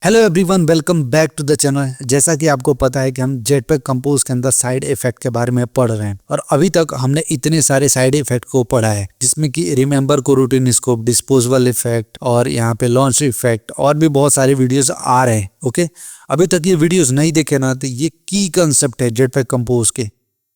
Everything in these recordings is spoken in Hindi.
Hello everyone, welcome back to the channel. जैसा कि आपको पता है कि हम जेटपैक कंपोज के अंदर साइड इफेक्ट के बारे में पढ़ रहे हैं और अभी तक हमने इतने सारे साइड इफेक्ट को पढ़ा है जिसमें कि रिमेंबर कोरूटिन स्कोप, डिस्पोजेबल इफेक्ट और यहाँ पे लॉन्च इफेक्ट और भी बहुत सारे वीडियोस आ रहे हैं। ओके, अभी तक ये वीडियोस नहीं देखे ना तो ये की कंसेप्ट है जेटपैक कंपोज के।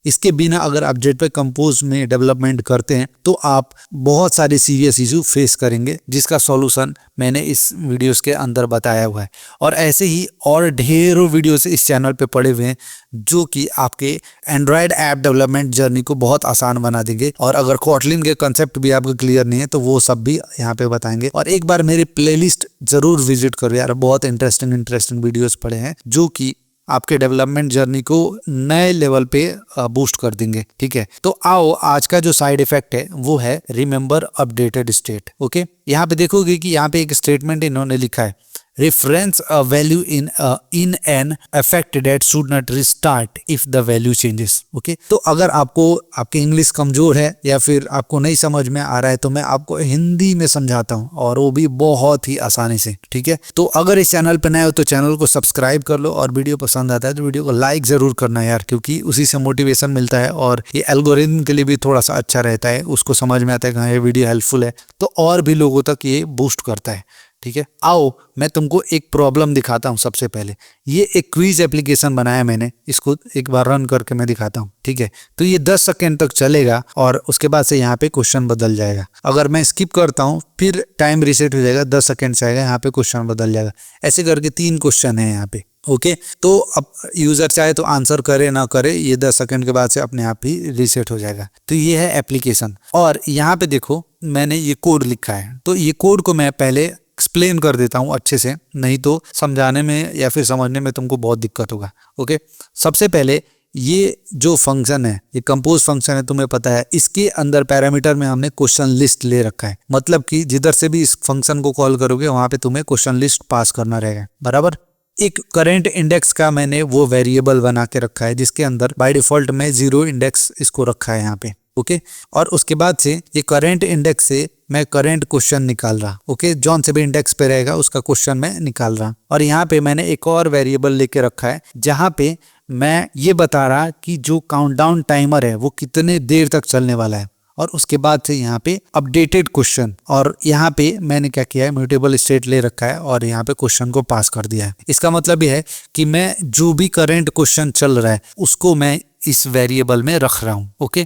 इसके बिना अगर आप जेटपैक कंपोज में डेवलपमेंट करते हैं तो आप बहुत सारे सीरियस इशू फेस करेंगे, जिसका सॉल्यूशन मैंने इस वीडियोस के अंदर बताया हुआ है। और ऐसे ही और ढेरों वीडियोस इस चैनल पे पड़े हुए हैं जो कि आपके एंड्रॉयड ऐप डेवलपमेंट जर्नी को बहुत आसान बना देंगे। और अगर कोटलिन के कंसेप्ट भी आपको क्लियर नहीं है तो वो सब भी यहाँ पे बताएंगे। और एक बार मेरी प्लेलिस्ट जरूर विजिट करो यार, बहुत इंटरेस्टिंग वीडियोस पड़े हैं जो कि आपके डेवलपमेंट जर्नी को नए लेवल पे बूस्ट कर देंगे। ठीक है, तो आओ आज का जो साइड इफेक्ट है वो है रिमेंबर अपडेटेड स्टेट। ओके, यहाँ पे देखोगे कि यहाँ पे एक स्टेटमेंट इन्होंने लिखा है, reference a value in an effect that should not restart if the value changes। Okay, तो अगर आपको आपकी इंग्लिश कमजोर है या फिर आपको नहीं समझ में आ रहा है तो मैं आपको हिंदी में समझाता हूँ और वो भी बहुत ही आसानी से। ठीक है, तो अगर इस चैनल पर नए हो तो चैनल को सब्सक्राइब कर लो और वीडियो पसंद आता है तो वीडियो को लाइक जरूर करना यार, क्योंकि उसी से मोटिवेशन मिलता है और ये एल्गोरिथम के लिए भी थोड़ा सा अच्छा रहता है, उसको समझ में आता है कि हाँ ये वीडियो हेल्पफुल है तो और भी लोगों तक ये बूस्ट करता है। ठीक है, आओ मैं तुमको एक प्रॉब्लम दिखाता हूं। सबसे पहले ये एक क्विज एप्लीकेशन बनाया मैंने, इसको एक बार रन करके मैं दिखाता हूं। ठीक है, तो ये 10 सेकेंड तक चलेगा और उसके बाद से यहाँ पे क्वेश्चन बदल जाएगा। अगर मैं स्किप करता हूं फिर टाइम रीसेट हो जाएगा, 10 सेकेंड से आएगा, यहाँ पे क्वेश्चन बदल जाएगा। ऐसे करके 3 क्वेश्चन है यहाँ पे। ओके, तो अब यूजर चाहे तो आंसर करे ना करे, ये 10 सेकंड के बाद से अपने आप ही रीसेट हो जाएगा। तो ये है एप्लीकेशन और यहाँ पे देखो मैंने ये कोड लिखा है, तो ये कोड को मैं पहले एक्सप्लेन कर देता हूँ अच्छे से, नहीं तो समझाने में या फिर समझने में तुमको बहुत दिक्कत होगा। ओके, सबसे पहले ये जो फंक्शन है, ये कंपोज फंक्शन है, तुम्हें पता है इसके अंदर पैरामीटर में हमने क्वेश्चन लिस्ट ले रखा है। मतलब कि जिधर से भी इस फंक्शन को कॉल करोगे वहां पे तुम्हें क्वेश्चन लिस्ट पास करना रहेगा, बराबर। एक करेंट इंडेक्स का मैंने वो वेरिएबल बना के रखा है जिसके अंदर बाय डिफॉल्ट में 0 इंडेक्स इसको रखा है यहाँ पे। ओके, और उसके बाद से ये करेंट इंडेक्स से मैं करेंट क्वेश्चन निकाल रहा। ओके, जौन से भी इंडेक्स पे रहेगा उसका क्वेश्चन मैं निकाल रहा। और यहाँ पे मैंने एक और वेरिएबल लेके रखा है जहाँ पे मैं ये बता रहा कि जो काउंटडाउन टाइमर है वो कितने देर तक चलने वाला है। और उसके बाद से यहाँ पे अपडेटेड क्वेश्चन, और यहाँ पे मैंने क्या किया है, म्यूटेबल स्टेट ले रखा है और यहाँ पे क्वेश्चन को पास कर दिया है। इसका मतलब ये है कि मैं जो भी करंट क्वेश्चन चल रहा है उसको मैं इस वेरिएबल में रख रहा हूँ। ओके,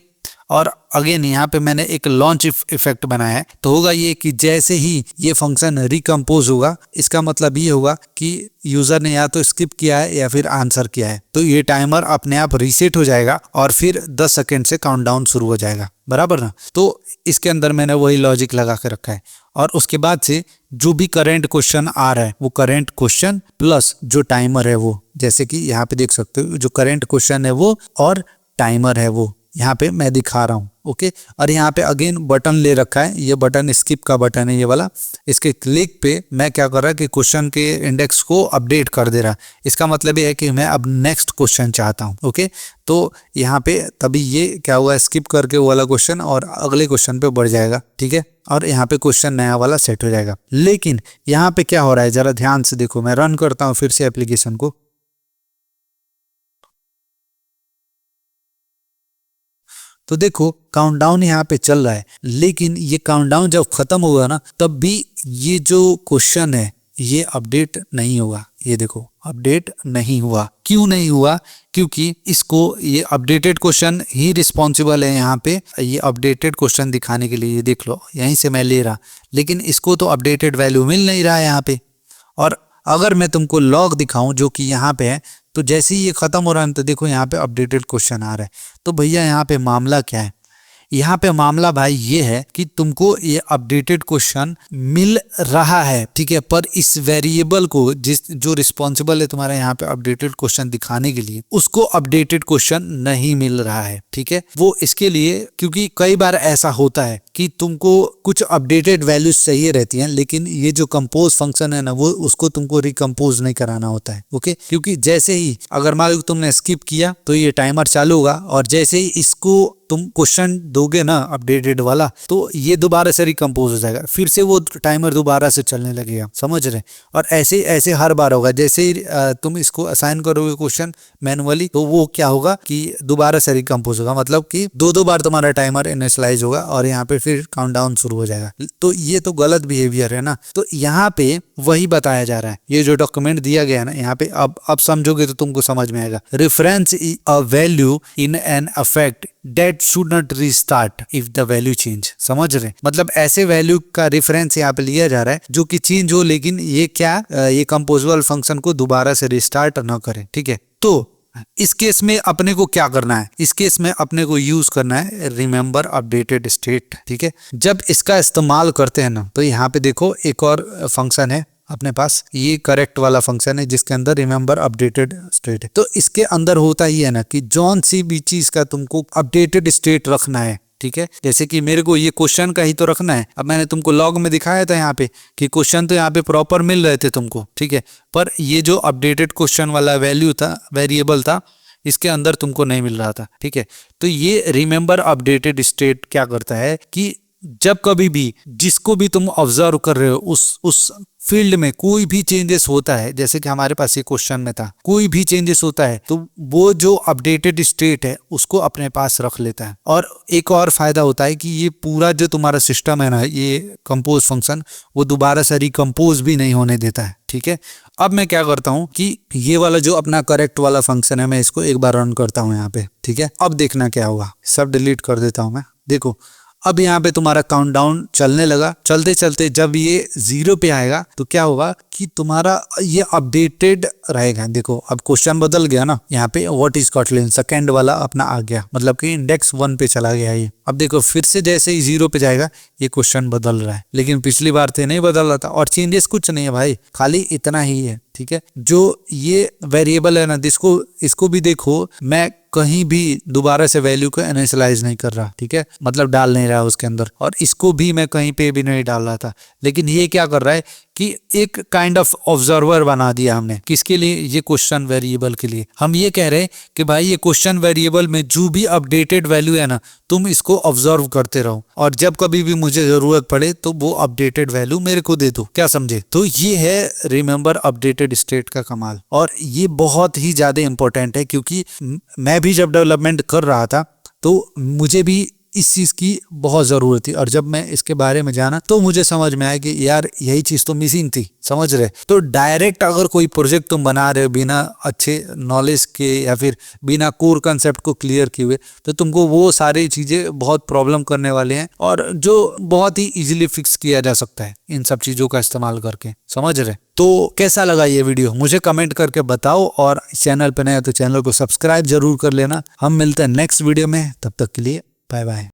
और अगेन यहाँ पे मैंने एक लॉन्च इफेक्ट बनाया है। तो होगा ये कि जैसे ही ये फंक्शन रिकम्पोज होगा, इसका मतलब ये होगा कि यूजर ने या तो स्किप किया है या फिर आंसर किया है, तो ये टाइमर अपने आप रीसेट हो जाएगा और फिर 10 सेकेंड से काउंटडाउन शुरू हो जाएगा, बराबर ना। तो इसके अंदर मैंने वही लॉजिक लगा के रखा है। और उसके बाद से जो भी करेंट क्वेश्चन आ रहा है वो करेंट क्वेश्चन प्लस जो टाइमर है वो, जैसे कि यहाँ पे देख सकते हो जो करेंट क्वेश्चन है वो और टाइमर है वो यहाँ पे मैं दिखा रहा हूँ। ओके, और यहाँ पे अगेन बटन ले रखा है, ये बटन स्किप का बटन है ये वाला। इसके क्लिक पे मैं क्या कर रहा है कि क्वेश्चन के इंडेक्स को अपडेट कर दे रहा। इसका मतलब ये है कि मैं अब नेक्स्ट क्वेश्चन चाहता हूँ। ओके, तो यहाँ पे तभी ये क्या हुआ, स्किप करके वो वाला क्वेश्चन और अगले क्वेश्चन पे बढ़ जाएगा। ठीक है, और यहाँ पे क्वेश्चन नया वाला सेट हो जाएगा। लेकिन यहाँ पे क्या हो रहा है जरा ध्यान से देखो, मैं रन करता हूँ फिर से एप्लीकेशन को। तो देखो काउंटडाउन यहाँ पे चल रहा है, लेकिन ये काउंटडाउन जब खत्म होगा ना तब भी ये जो क्वेश्चन है ये अपडेट नहीं होगा। ये देखो अपडेट नहीं हुआ। क्यों नहीं हुआ? क्योंकि इसको ये अपडेटेड क्वेश्चन ही रिस्पॉन्सिबल है यहाँ पे ये अपडेटेड क्वेश्चन दिखाने के लिए। ये देख लो यहीं से मैं ले रहा, लेकिन इसको तो अपडेटेड वैल्यू मिल नहीं रहा है यहाँ पे। और अगर मैं तुमको लॉग दिखाऊं जो कि यहाँ पे है, तो जैसे ही ये खत्म हो रहा है तो देखो यहाँ पे अपडेटेड क्वेश्चन आ रहा है। तो भैया यहाँ पे मामला क्या है? यहाँ पे मामला भाई ये है कि तुमको ये अपडेटेड क्वेश्चन मिल रहा है, ठीक है, पर इस वेरिएबल को जो रिस्पॉन्सिबल है तुम्हारा यहाँ पे अपडेटेड क्वेश्चन दिखाने के लिए, उसको अपडेटेड क्वेश्चन नहीं मिल रहा है। ठीक है। वो इसके लिए क्योंकि कई बार ऐसा होता है कि तुमको कुछ अपडेटेड वैल्यूज चाहिए रहती हैं, लेकिन ये जो कंपोज फंक्शन है ना वो उसको तुमको रिकम्पोज नहीं कराना होता है। ओके, क्योंकि जैसे ही अगर मान लो तुमने स्किप किया तो ये टाइमर चालू होगा, और जैसे ही इसको तुम क्वेश्चन दोगे ना अपडेटेड वाला, तो ये दोबारा से रिकम्पोज हो जाएगा, फिर से वो टाइमर दोबारा से चलने लगेगा, समझ रहे। और ऐसे ऐसे हर बार होगा। जैसे ही तुम इसको असाइन करोगे क्वेश्चन मैनुअली, तो वो क्या होगा कि दोबारा से रिकम्पोज होगा, मतलब कि दो बार तुम्हारा टाइमर इनिशियलाइज होगा और यहाँ पे फिर काउंटडाउन शुरू हो जाएगा। तो ये तो गलत बिहेवियर है ना। तो यहाँ पे वही बताया जा रहा है, ये जो डॉक्यूमेंट दिया गया है ना यहाँ पे, अब समझोगे तो तुमको समझ में आएगा। Reference a value in an affect that should not restart if the value change। समझ रहे, मतलब ऐसे वैल्यू का रेफरेंस यहाँ पे लिया जा रहा है जो कि चेंज हो, लेकिन ये क्या ये कंपोजेबल फंक्शन को दोबारा से रिस्टार्ट ना करे। ठीक है, तो इस केस में अपने को क्या करना है, इस केस में अपने को यूज करना है रिमेंबर अपडेटेड स्टेट। ठीक है, जब इसका इस्तेमाल करते हैं ना, तो यहाँ पे देखो एक और फंक्शन है अपने पास, ये करेक्ट वाला फंक्शन है जिसके अंदर रिमेंबर अपडेटेड स्टेट है। तो इसके अंदर होता ही है ना कि जौन सी भी चीज का तुमको अपडेटेड स्टेट रखना है। ठीक है, जैसे कि मेरे को ये क्वेश्चन का ही तो रखना है। अब मैंने तुमको लॉग में दिखाया था यहाँ पे कि क्वेश्चन तो यहाँ पे प्रॉपर मिल रहे थे तुमको, ठीक है, पर ये जो अपडेटेड क्वेश्चन वाला वैल्यू था, वेरिएबल था, इसके अंदर तुमको नहीं मिल रहा था। ठीक है, तो ये रिमेंबर अपडेटेड स्टेट क्या करता है कि जब कभी भी जिसको भी तुम ऑब्जर्व कर रहे हो उस फील्ड में कोई भी चेंजेस होता है, जैसे कि हमारे पास ये क्वेश्चन में था, कोई भी चेंजेस होता है तो वो जो अपडेटेड स्टेट है उसको अपने पास रख लेता है। और एक और फायदा होता है कि ये पूरा जो तुम्हारा सिस्टम है ना, ये कंपोज फंक्शन, वो दोबारा से रिकम्पोज भी नहीं होने देता है। ठीक है, अब मैं क्या करता हूँ कि ये वाला जो अपना करेक्ट वाला फंक्शन है, मैं इसको एक बार रन करता हूँ यहाँ पे। ठीक है, अब देखना क्या होगा, सब डिलीट कर देता हूँ मैं। देखो अब यहाँ पे तुम्हारा काउंटडाउन चलने लगा, चलते चलते जब ये 0 पे आएगा तो क्या होगा कि तुम्हारा ये अपडेटेड रहेगा। देखो अब क्वेश्चन बदल गया ना, यहाँ पे व्हाट इज कॉटलिन सेकंड वाला अपना आ गया, मतलब कि इंडेक्स 1 पे चला गया ये। अब देखो फिर से जैसे ही 0 पे जाएगा ये क्वेश्चन बदल रहा है, लेकिन पिछली बार थे नहीं बदल रहा था, और चेंजेस कुछ नहीं है भाई, खाली इतना ही है। ठीक है, जो ये वेरिएबल है ना, इसको भी देखो, मैं कहीं भी दोबारा से वैल्यू को इनिशियलाइज नहीं कर रहा। ठीक है, मतलब डाल नहीं रहा उसके अंदर, और इसको भी मैं कहीं पे भी नहीं डाल रहा था, लेकिन ये क्या कर रहा है कि एक काइंड ऑफ ऑब्जर्वर बना दिया हमने। किसके लिए? ये क्वेश्चन वेरिएबल के लिए। हम ये कह रहे हैं कि भाई ये क्वेश्चन वेरिएबल में जो भी अपडेटेड वैल्यू है ना, तुम इसको ऑब्जर्व करते रहो, और जब कभी भी मुझे जरूरत पड़े तो वो अपडेटेड वैल्यू मेरे को दे दो। क्या समझे? तो ये है रिमेंबर अपडेटेड स्टेट का कमाल, और ये बहुत ही ज्यादा इंपॉर्टेंट है, क्योंकि मैं भी जब डेवलपमेंट कर रहा था तो मुझे भी इस चीज की बहुत जरूरत थी, और जब मैं इसके बारे में जाना तो मुझे समझ में आया कि यार यही चीज तो मिसिंग थी। समझ रहे? तो डायरेक्ट अगर कोई प्रोजेक्ट तुम बना रहे हो बिना अच्छे नॉलेज के या फिर बिना कोर कंसेप्ट को क्लियर किए हुए, तो तुमको वो सारी चीजें बहुत प्रॉब्लम करने वाले हैं, और जो बहुत ही इजीली फिक्स किया जा सकता है इन सब चीजों का इस्तेमाल करके। समझ रहे? तो कैसा लगा ये वीडियो मुझे कमेंट करके बताओ, और चैनल पे नए हो तो चैनल को सब्सक्राइब जरूर कर लेना। हम मिलते हैं नेक्स्ट वीडियो में, तब तक के लिए बाय बाय।